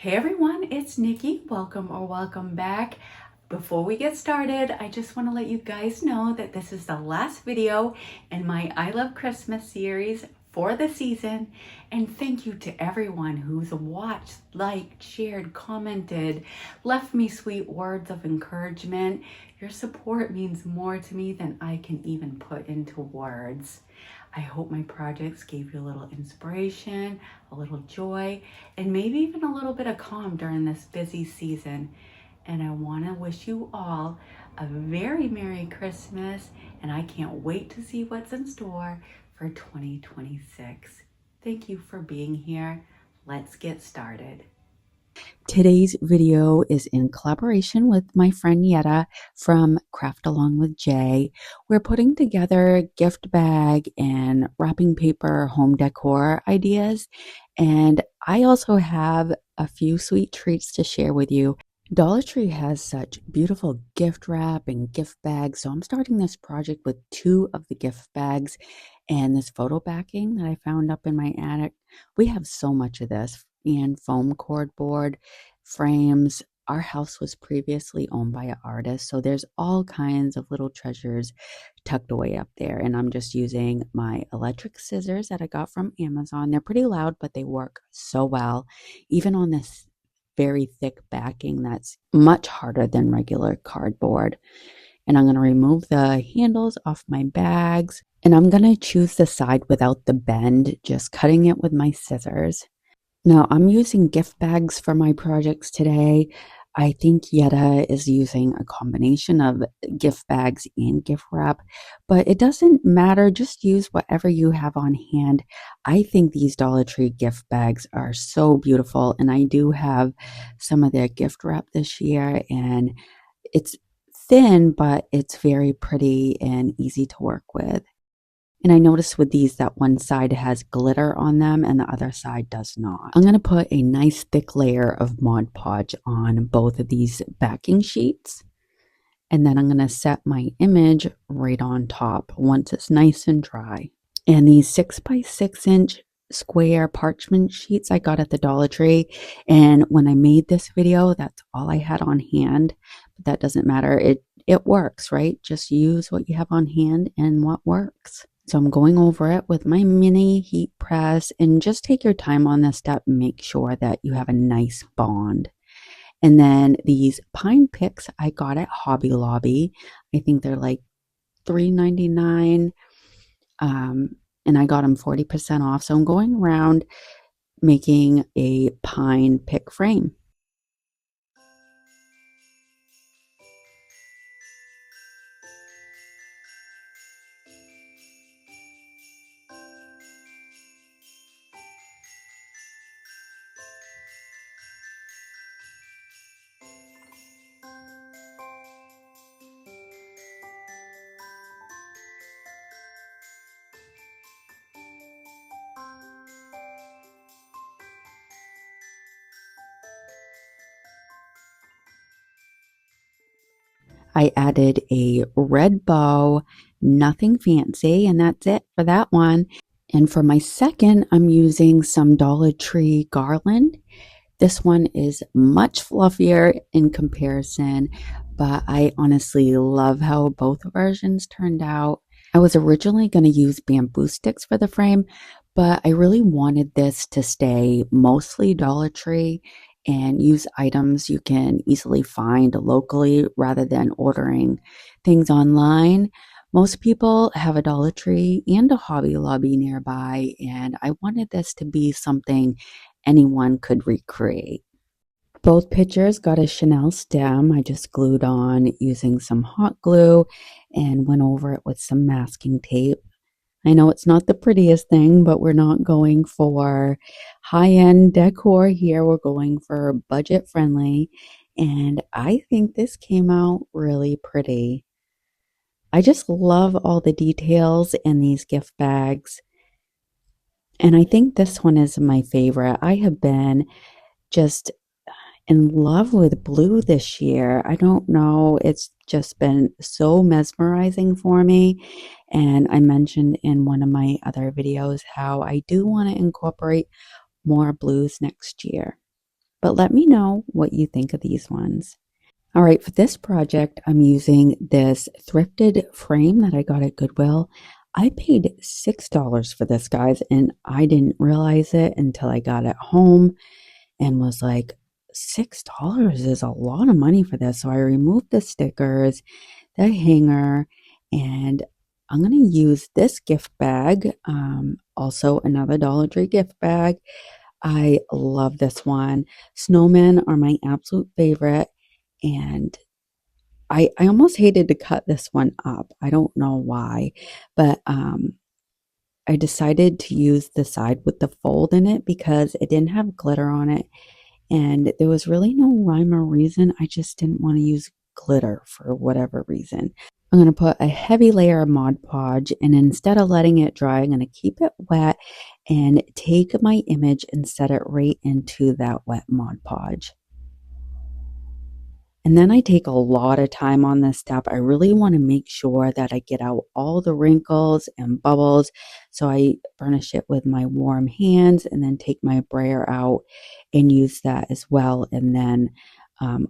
Hey everyone, it's Nikki. Welcome back. Before we get started, I just want to let you guys know that this is the last video in my I Love Christmas series for the season. And thank you to everyone who's watched, liked, shared, commented, left me sweet words of encouragement. Your support means more to me than I can even put into words. I hope my projects gave you a little inspiration, a little joy, and maybe even a little bit of calm during this busy season. And I want to wish you all a very Merry Christmas, and I can't wait to see what's in store for 2026. Thank you for being here. Let's get started. Today's video is in collaboration with my friend Jette from Craft Along with Jay. We're putting together gift bag and wrapping paper home decor ideas, and I also have a few sweet treats to share with you. Dollar Tree has such beautiful gift wrap and gift bags, so I'm starting this project with 2 of the gift bags and this photo backing that I found up in my attic. We have so much of this, and foam cardboard frames. Our house was previously owned by an artist, so there's all kinds of little treasures tucked away up there. And I'm just using my electric scissors that I got from Amazon. They're pretty loud, but they work so well, even on this very thick backing that's much harder than regular cardboard. And I'm going to remove the handles off my bags, and I'm going to choose the side without the bend, just cutting it with my scissors. Now, I'm using gift bags for my projects today. I think Jette is using a combination of gift bags and gift wrap, but it doesn't matter. Just use whatever you have on hand. I think these Dollar Tree gift bags are so beautiful, and I do have some of their gift wrap this year, and it's thin, but it's very pretty and easy to work with. And I noticed with these that one side has glitter on them and the other side does not. I'm going to put a nice thick layer of Mod Podge on both of these backing sheets. And then I'm going to set my image right on top once it's nice and dry. And these 6x6 inch square parchment sheets I got at the Dollar Tree. And when I made this video, that's all I had on hand. But that doesn't matter. It works, right? Just use what you have on hand and what works. So I'm going over it with my mini heat press, and just take your time on this step and make sure that you have a nice bond. And then these pine picks I got at Hobby Lobby. I think they're like $3.99. And I got them 40% off. So I'm going around making a pine pick frame. I added a red bow, nothing fancy, and that's it for that one. And for my second, I'm using some Dollar Tree garland. This one is much fluffier in comparison, but I honestly love how both versions turned out. I was originally going to use bamboo sticks for the frame, but I really wanted this to stay mostly Dollar Tree and use items you can easily find locally rather than ordering things online. Most people have a Dollar Tree and a Hobby Lobby nearby, and I wanted this to be something anyone could recreate. Both pictures got a Chanel stem I just glued on using some hot glue and went over it with some masking tape. I know it's not the prettiest thing, but we're not going for high-end decor here. We're going for budget friendly, and I think this came out really pretty. I just love all the details in these gift bags, and I think this one is my favorite. I have been just in love with blue this year. I don't know, it's just been so mesmerizing for me. And I mentioned in one of my other videos how I do want to incorporate more blues next year. but let me know what you think of these ones. All right, for this project, I'm using this thrifted frame that I got at Goodwill. I paid $6 for this, guys, and I didn't realize it until I got it home and was like, $6 is a lot of money for this. So I removed the stickers, the hanger, and I'm going to use this gift bag, also another Dollar Tree gift bag. I love this one. Snowmen are my absolute favorite, and I almost hated to cut this one up. I don't know why, but I decided to use the side with the fold in it because it didn't have glitter on it, and there was really no rhyme or reason. I just didn't want to use glitter for whatever reason. I'm going to put a heavy layer of Mod Podge, and instead of letting it dry, I'm going to keep it wet and take my image and set it right into that wet Mod Podge. And then I take a lot of time on this step. I really want to make sure that I get out all the wrinkles and bubbles. So I burnish it with my warm hands and then take my brayer out and use that as well. And then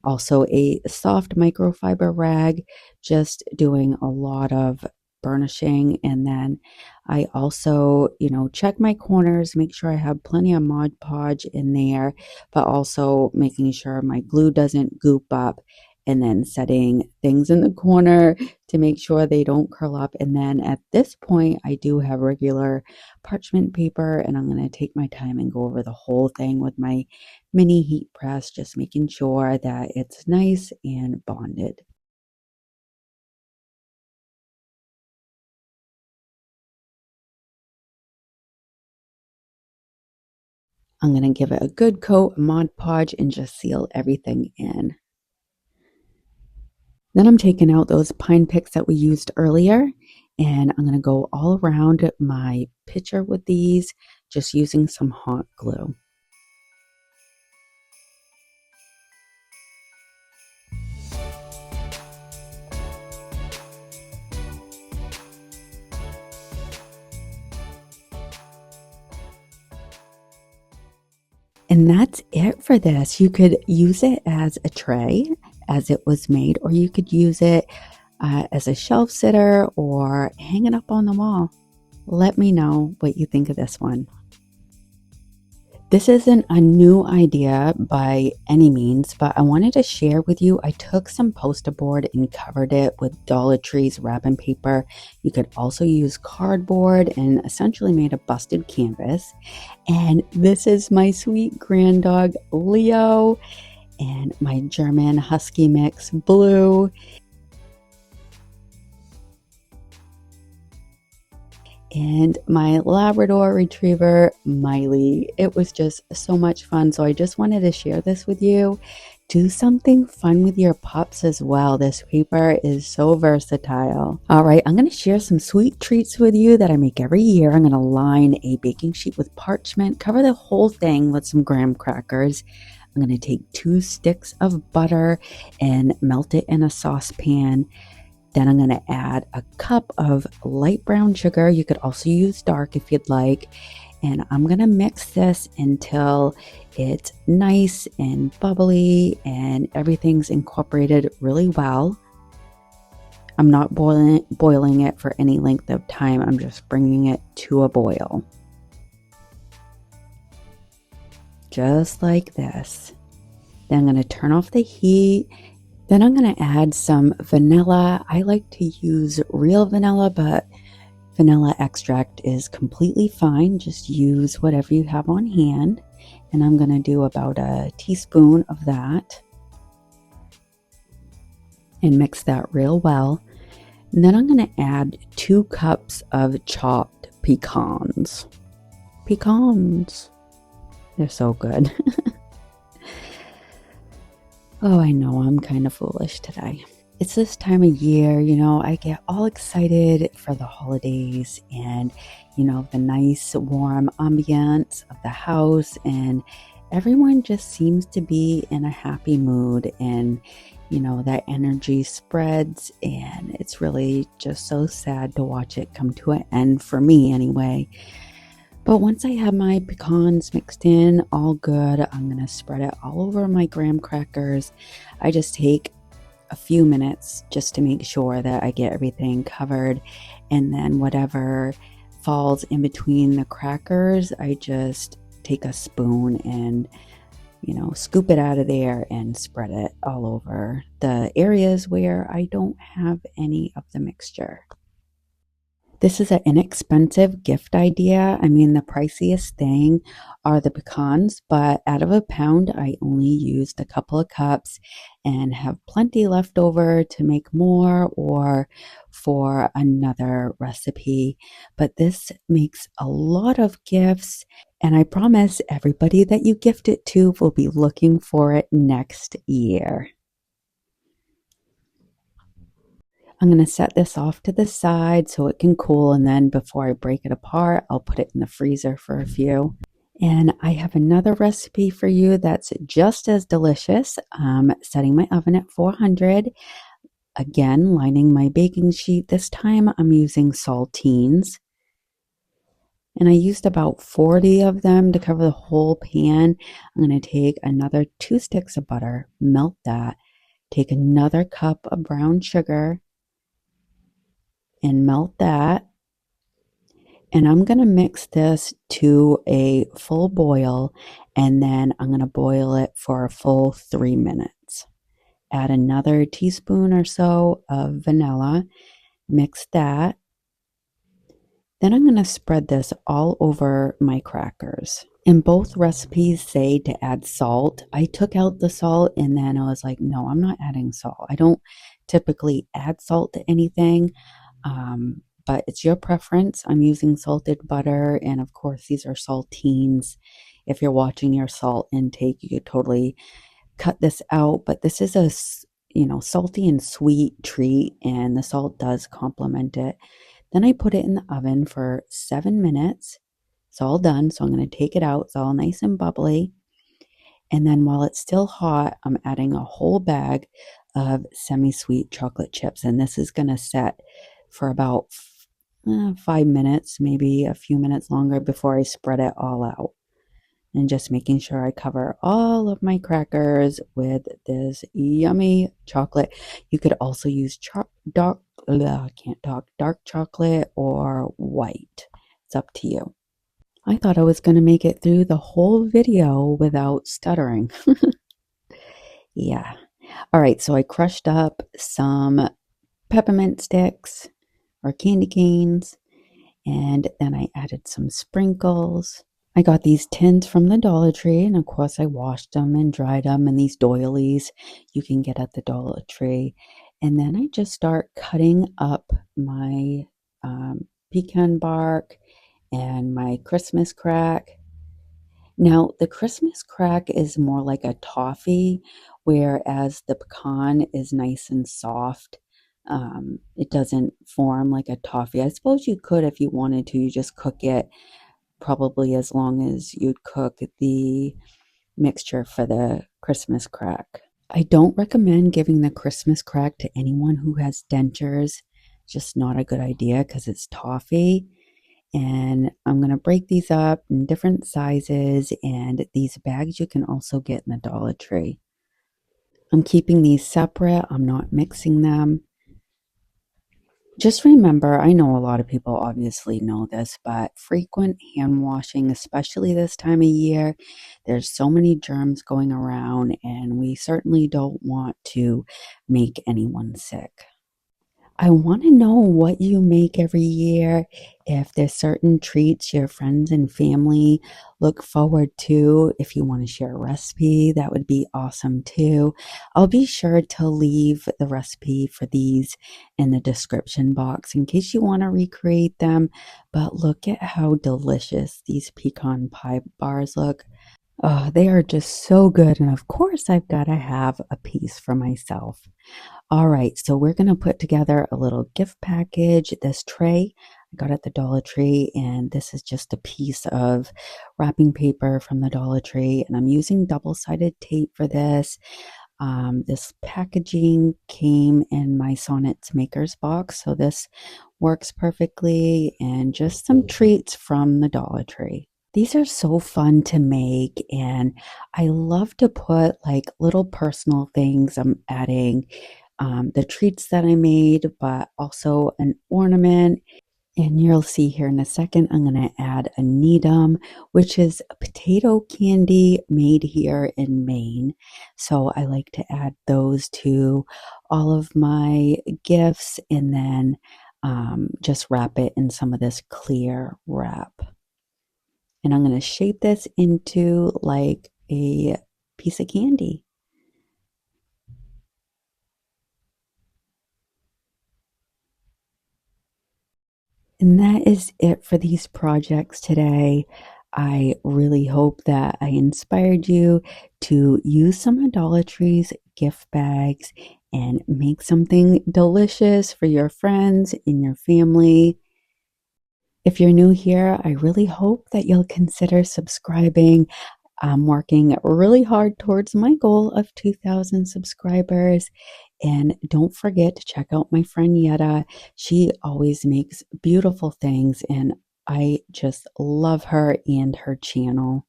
also a soft microfiber rag, just doing a lot of burnishing. And then I also, check my corners, make sure I have plenty of Mod Podge in there, but also making sure my glue doesn't goop up, and then setting things in the corner to make sure they don't curl up. And then at this point, I do have regular parchment paper, and I'm going to take my time and go over the whole thing with my mini heat press, just making sure that it's nice and bonded. I'm going to give it a good coat of Mod Podge and just seal everything in. Then I'm taking out those pine picks that we used earlier, and I'm going to go all around my picture with these, just using some hot glue. And that's it for this. You could use it as a tray as it was made, or you could use it as a shelf sitter or hang it up on the wall. Let me know what you think of this one. This isn't a new idea by any means, but I wanted to share with you. I took some poster board and covered it with Dollar Tree's wrapping paper. You could also use cardboard and essentially made a busted canvas. And this is my sweet grand dog, Leo, and my German Husky mix, Blue. And my Labrador Retriever, Miley. It was just so much fun. So I just wanted to share this with you. Do something fun with your pups as well. This paper is so versatile. All right, I'm going to share some sweet treats with you that I make every year. I'm going to line a baking sheet with parchment, cover the whole thing with some graham crackers. I'm going to take 2 sticks of butter and melt it in a saucepan. Then I'm going to add a cup of light brown sugar. You could also use dark if you'd like. And I'm going to mix this until it's nice and bubbly and everything's incorporated really well. I'm not boiling it for any length of time. I'm just bringing it to a boil. Just like this. Then I'm going to turn off the heat. Then I'm going to add some vanilla. I like to use real vanilla, but vanilla extract is completely fine. Just use whatever you have on hand. And I'm going to do about a teaspoon of that and mix that real well. And then I'm going to add 2 cups of chopped pecans. Pecans. They're so good. Oh, I know I'm kind of foolish today. It's this time of year, I get all excited for the holidays and, the nice warm ambiance of the house, and everyone just seems to be in a happy mood, and, that energy spreads, and it's really just so sad to watch it come to an end, for me anyway. But once I have my pecans mixed in, all good, I'm going to spread it all over my graham crackers. I just take a few minutes just to make sure that I get everything covered. And then whatever falls in between the crackers, I just take a spoon and, scoop it out of there and spread it all over the areas where I don't have any of the mixture. This is an inexpensive gift idea. I mean, the priciest thing are the pecans, but out of a pound, I only used a couple of cups and have plenty left over to make more or for another recipe. But this makes a lot of gifts, and I promise everybody that you gift it to will be looking for it next year. I'm going to set this off to the side so it can cool, and then before I break it apart, I'll put it in the freezer for a few. And I have another recipe for you that's just as delicious. Setting my oven at 400. Again, lining my baking sheet. This time I'm using saltines. And I used about 40 of them to cover the whole pan. I'm going to take another 2 sticks of butter, melt that, take another cup of brown sugar, and melt that. And I'm going to mix this to a full boil, and then I'm going to boil it for a full 3 minutes. Add another teaspoon or so of vanilla, mix that. Then I'm going to spread this all over my crackers. And both recipes say to add salt. I took out the salt and then I was like, no, I'm not adding salt. I don't typically add salt to anything. But it's your preference. I'm using salted butter, and of course these are saltines. If you're watching your salt intake, you could totally cut this out, but this is a salty and sweet treat, and the salt does complement it. Then I put it in the oven for 7 minutes. It's all done, so I'm going to take it out. It's all nice and bubbly. And then while it's still hot, I'm adding a whole bag of semi-sweet chocolate chips, and this is going to set for about 5 minutes, maybe a few minutes longer before I spread it all out. And just making sure I cover all of my crackers with this yummy chocolate. You could also use dark chocolate or white. It's up to you. I thought I was going to make it through the whole video without stuttering. Yeah. All right, so I crushed up some peppermint sticks or candy canes, and then I added some sprinkles. I got these tins from the Dollar Tree, and of course I washed them and dried them, and these doilies you can get at the Dollar Tree. And then I just start cutting up my pecan bark and my Christmas crack. Now, the Christmas crack is more like a toffee, whereas the pecan is nice and soft. It doesn't form like a toffee. I suppose you could if you wanted to. You just cook it probably as long as you'd cook the mixture for the Christmas crack. I don't recommend giving the Christmas crack to anyone who has dentures. Just not a good idea because it's toffee. And I'm going to break these up in different sizes, and these bags you can also get in the Dollar Tree. I'm keeping these separate. I'm not mixing them. Just remember, I know a lot of people obviously know this, but frequent hand washing, especially this time of year, there's so many germs going around, and we certainly don't want to make anyone sick. I want to know what you make every year, if there's certain treats your friends and family look forward to. If you want to share a recipe, that would be awesome too. I'll be sure to leave the recipe for these in the description box in case you want to recreate them. But look at how delicious these pecan pie bars look. Oh, they are just so good. And of course, I've got to have a piece for myself. All right, so we're going to put together a little gift package. This tray I got at the Dollar Tree, and this is just a piece of wrapping paper from the Dollar Tree, and I'm using double-sided tape for this. This packaging came in my Sonnets Makers box, so this works perfectly, and just some treats from the Dollar Tree. These are so fun to make, and I love to put like little personal things. I'm adding the treats that I made, but also an ornament. And you'll see here in a second, I'm going to add a needum, which is a potato candy made here in Maine. So I like to add those to all of my gifts and then just wrap it in some of this clear wrap. And I'm going to shape this into like a piece of candy. And that is it for these projects today. I really hope that I inspired you to use some of Dollar Tree's gift bags and make something delicious for your friends and your family. If you're new here, I really hope that you'll consider subscribing. I'm working really hard towards my goal of 2,000 subscribers. And don't forget to check out my friend Jette. She always makes beautiful things, and I just love her and her channel.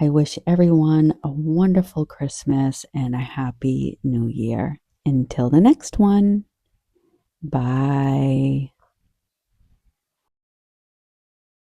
I wish everyone a wonderful Christmas and a happy new year. Until the next one, bye.